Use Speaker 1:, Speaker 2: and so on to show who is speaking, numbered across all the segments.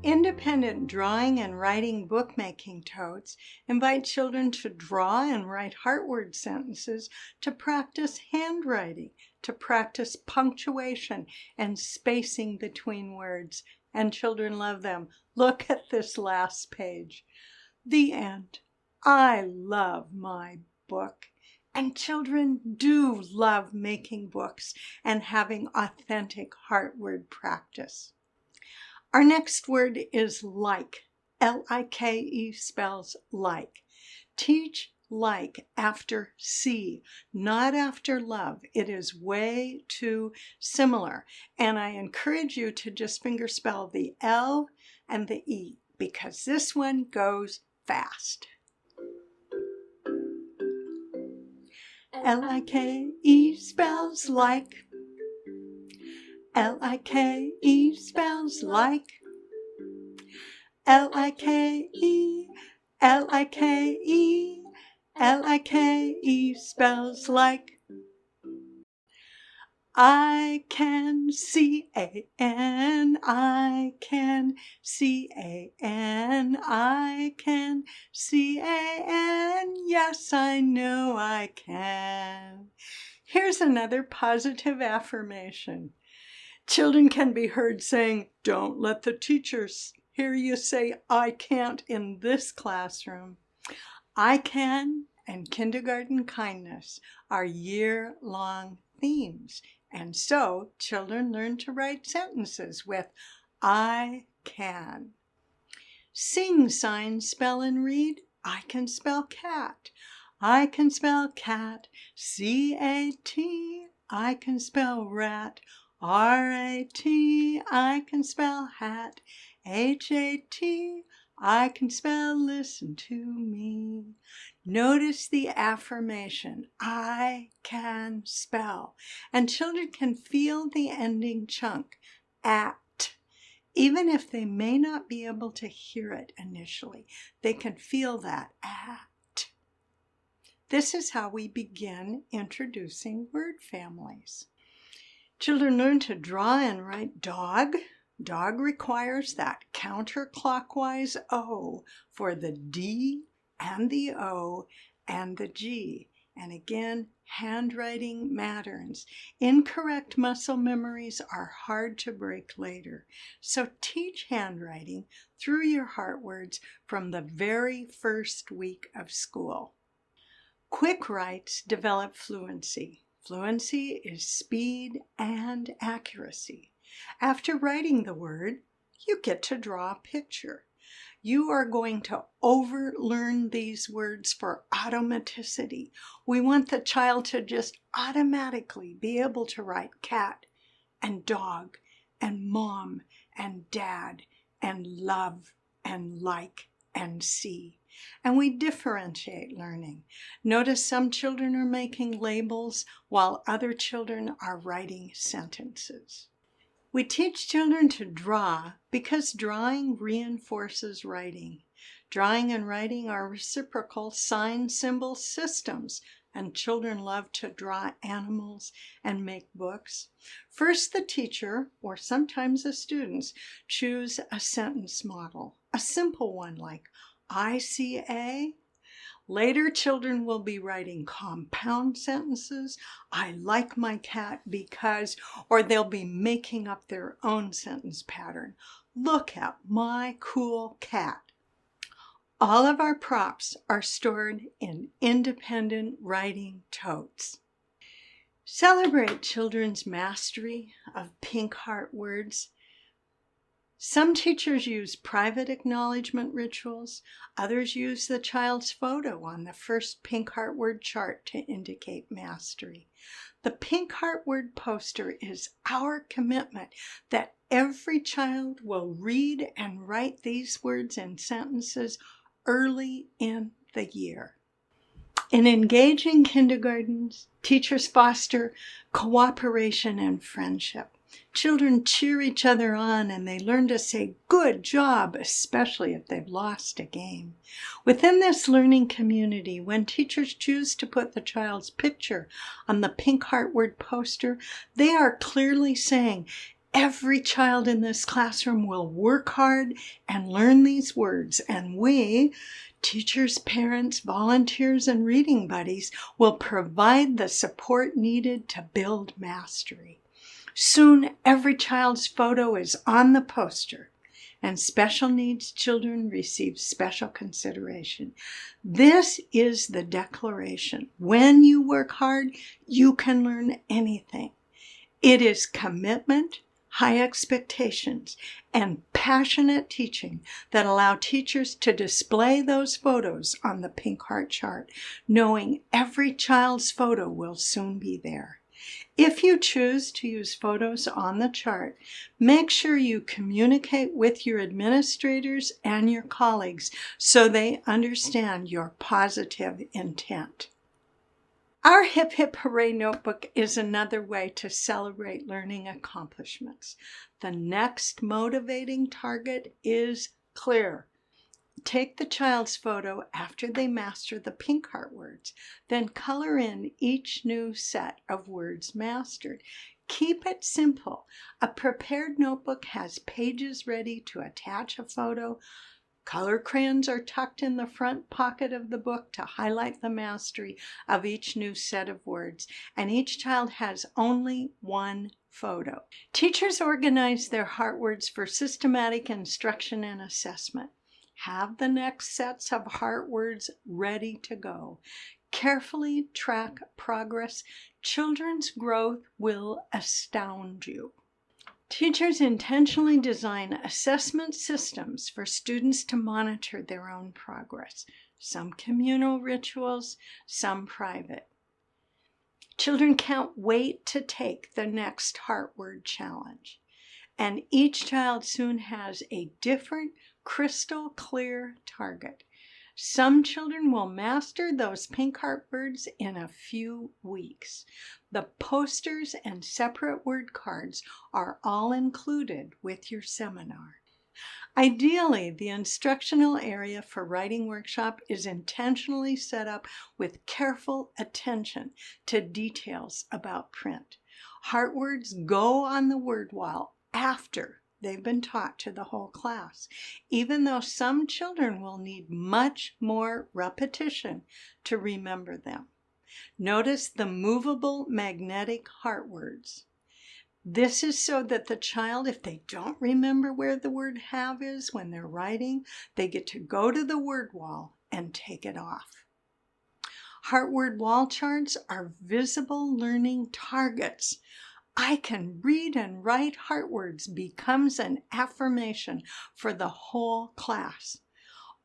Speaker 1: Independent drawing and writing bookmaking totes invite children to draw and write heartword sentences, to practice handwriting, to practice punctuation and spacing between words, and children love them. Look at this last page. The end. I love my book. And children do love making books and having authentic heartword practice. Our next word is like. L-I-K-E spells like. Teach like after see, not after love. It is way too similar. And I encourage you to just finger spell the L and the E because this one goes fast. L-I-K-E spells like. L-I-K-E spells like. L-I-K-E, L-I-K-E, L-I-K-E spells like. I can C-A-N, I can C-A-N, I can C-A-N, yes, I know I can. Here's another positive affirmation. Children can be heard saying, "Don't let the teachers hear you say I can't in this classroom." I can and kindergarten kindness are year-long themes. And so children learn to write sentences with I can. Sing signs spell and read. I can spell cat. I can spell cat. C-A-T. I can spell rat. R-A-T. I can spell hat. H-A-T. I can spell listen to me. Notice the affirmation, I can spell. And children can feel the ending chunk, at. Even if they may not be able to hear it initially, they can feel that, at. This is how we begin introducing word families. Children learn to draw and write dog. Dog requires that counterclockwise O for the D and the O and the G. And again, handwriting matters. Incorrect muscle memories are hard to break later. So teach handwriting through your heart words from the very first week of school. Quick writes develop fluency. Fluency is speed and accuracy. After writing the word, you get to draw a picture. You are going to overlearn these words for automaticity. We want the child to just automatically be able to write cat and dog and mom and dad and love and like and see. And we differentiate learning. Notice some children are making labels while other children are writing sentences. We teach children to draw because drawing reinforces writing. Drawing and writing are reciprocal sign symbol systems, and children love to draw animals and make books. First, the teacher, or sometimes the students, choose a sentence model, a simple one like I see a. Later, children will be writing compound sentences, I like my cat because, or they'll be making up their own sentence pattern. Look at my cool cat. All of our props are stored in independent writing totes. Celebrate children's mastery of pink heart words. Some teachers use private acknowledgement rituals. Others use the child's photo on the first pink heart word chart to indicate mastery. The pink heart word poster is our commitment that every child will read and write these words in sentences early in the year. In engaging kindergartens, teachers foster cooperation and friendship. Children cheer each other on and they learn to say good job, especially if they've lost a game. Within this learning community, when teachers choose to put the child's picture on the pink heart word poster, they are clearly saying, Every child in this classroom will work hard and learn these words, and we, teachers, parents, volunteers, and reading buddies, will provide the support needed to build mastery. Soon, every child's photo is on the poster, and special needs children receive special consideration. This is the declaration. When you work hard, you can learn anything. It is commitment, high expectations, and passionate teaching that allow teachers to display those photos on the pink heart chart, knowing every child's photo will soon be there. If you choose to use photos on the chart, make sure you communicate with your administrators and your colleagues so they understand your positive intent. Our Hip Hip Hooray notebook is another way to celebrate learning accomplishments. The next motivating target is clear. Take the child's photo after they master the pink heart words, then color in each new set of words mastered. Keep it simple. A prepared notebook has pages ready to attach a photo. Color crayons are tucked in the front pocket of the book to highlight the mastery of each new set of words, and each child has only one photo. Teachers organize their heart words for systematic instruction and assessment. Have the next sets of heart words ready to go. Carefully track progress. Children's growth will astound you. Teachers intentionally design assessment systems for students to monitor their own progress. Some communal rituals, some private. Children can't wait to take the next heart word challenge. And each child soon has a different, crystal clear target. Some children will master those pink heart words in a few weeks. The posters and separate word cards are all included with your seminar. Ideally, the instructional area for writing workshop is intentionally set up with careful attention to details about print. Heart words go on the word wall after they've been taught to the whole class, even though some children will need much more repetition to remember them. Notice the movable magnetic heart words. This is so that the child, if they don't remember where the word have is when they're writing, they get to go to the word wall and take it off. Heart word wall charts are visible learning targets. I can read and write heart words becomes an affirmation for the whole class.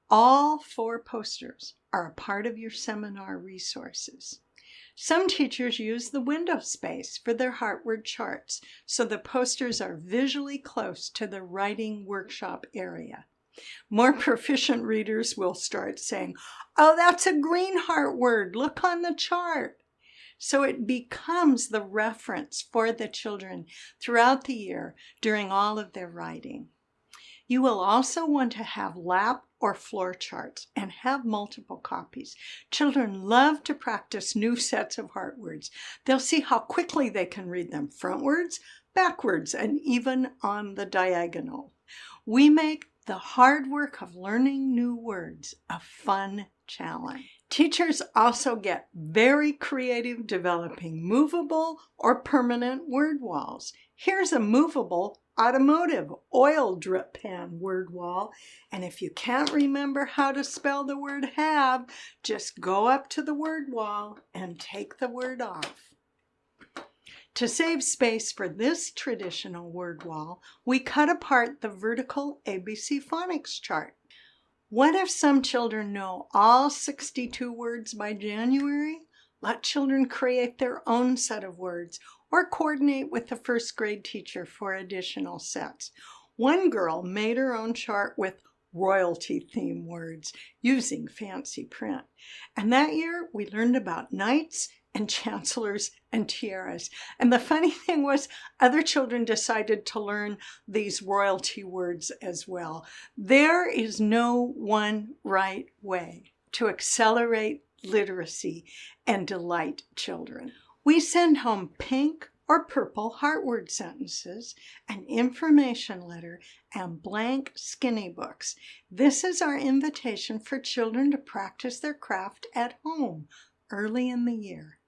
Speaker 1: All 4 posters are a part of your seminar resources. Some teachers use the window space for their heart word charts, so the posters are visually close to the writing workshop area. More proficient readers will start saying, "Oh, that's a green heart word. Look on the chart." So it becomes the reference for the children throughout the year during all of their writing. You will also want to have lap or floor charts and have multiple copies. Children love to practice new sets of heart words. They'll see how quickly they can read them frontwards, backwards, and even on the diagonal. We make the hard work of learning new words a fun challenge. Teachers also get very creative developing movable or permanent word walls. Here's a movable automotive oil drip pan word wall, and if you can't remember how to spell the word have, just go up to the word wall and take the word off. To save space for this traditional word wall, we cut apart the vertical ABC phonics chart. What if some children know all 62 words by January? Let children create their own set of words or coordinate with the first grade teacher for additional sets. One girl made her own chart with royalty theme words using fancy print. And that year we learned about knights and chancellors and tiaras. And the funny thing was, other children decided to learn these royalty words as well. There is no one right way to accelerate literacy and delight children. We send home pink or purple heartword sentences, an information letter, and blank skinny books. This is our invitation for children to practice their craft at home early in the year.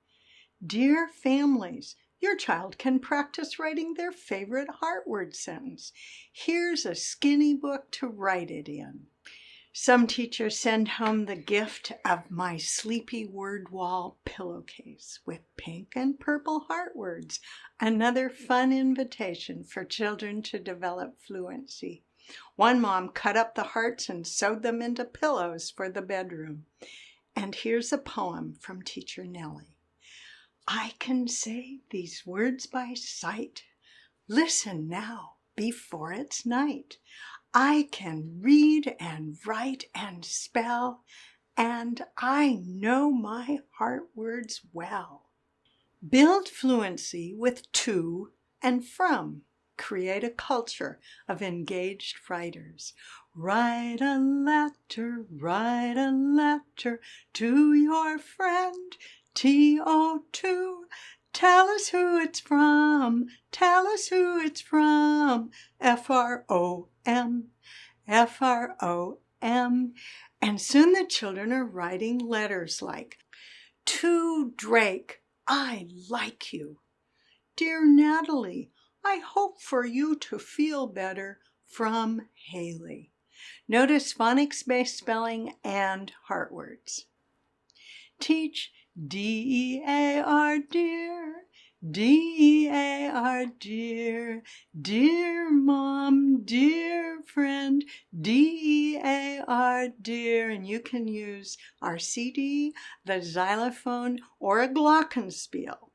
Speaker 1: Dear families, your child can practice writing their favorite heartword sentence. Here's a skinny book to write it in. Some teachers send home the gift of my sleepy word wall pillowcase with pink and purple heartwords, another fun invitation for children to develop fluency. One mom cut up the hearts and sewed them into pillows for the bedroom. And here's a poem from Teacher Nellie. I can say these words by sight. Listen now before it's night. I can read and write and spell, and I know my heart words well. Build fluency with to and from. Create a culture of engaged writers. Write a letter to your friend, TO2. Tell us who it's from, FROM, FROM. And soon the children are writing letters like, to Drake, I like you. Dear Natalie, I hope for you to feel better, from Haley. Notice phonics-based spelling and heartwords. Teach DEAR, dear, DEAR, dear, dear mom, dear friend, DEAR, dear, and you can use our CD, the xylophone, or a glockenspiel.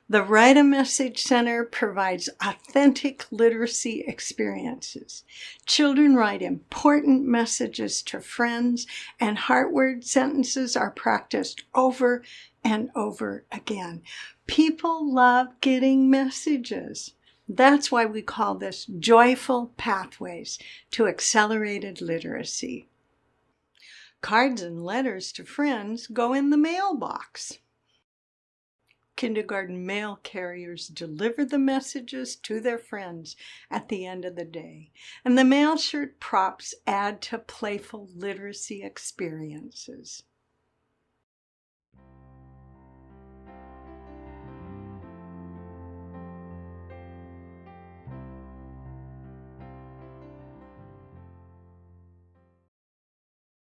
Speaker 1: The Write a Message Center provides authentic literacy experiences. Children write important messages to friends, and heartword sentences are practiced over and over again. People love getting messages. That's why we call this Joyful Pathways to Accelerated Literacy. Cards and letters to friends go in the mailbox. Kindergarten mail carriers deliver the messages to their friends at the end of the day, and the mail shirt props add to playful literacy experiences.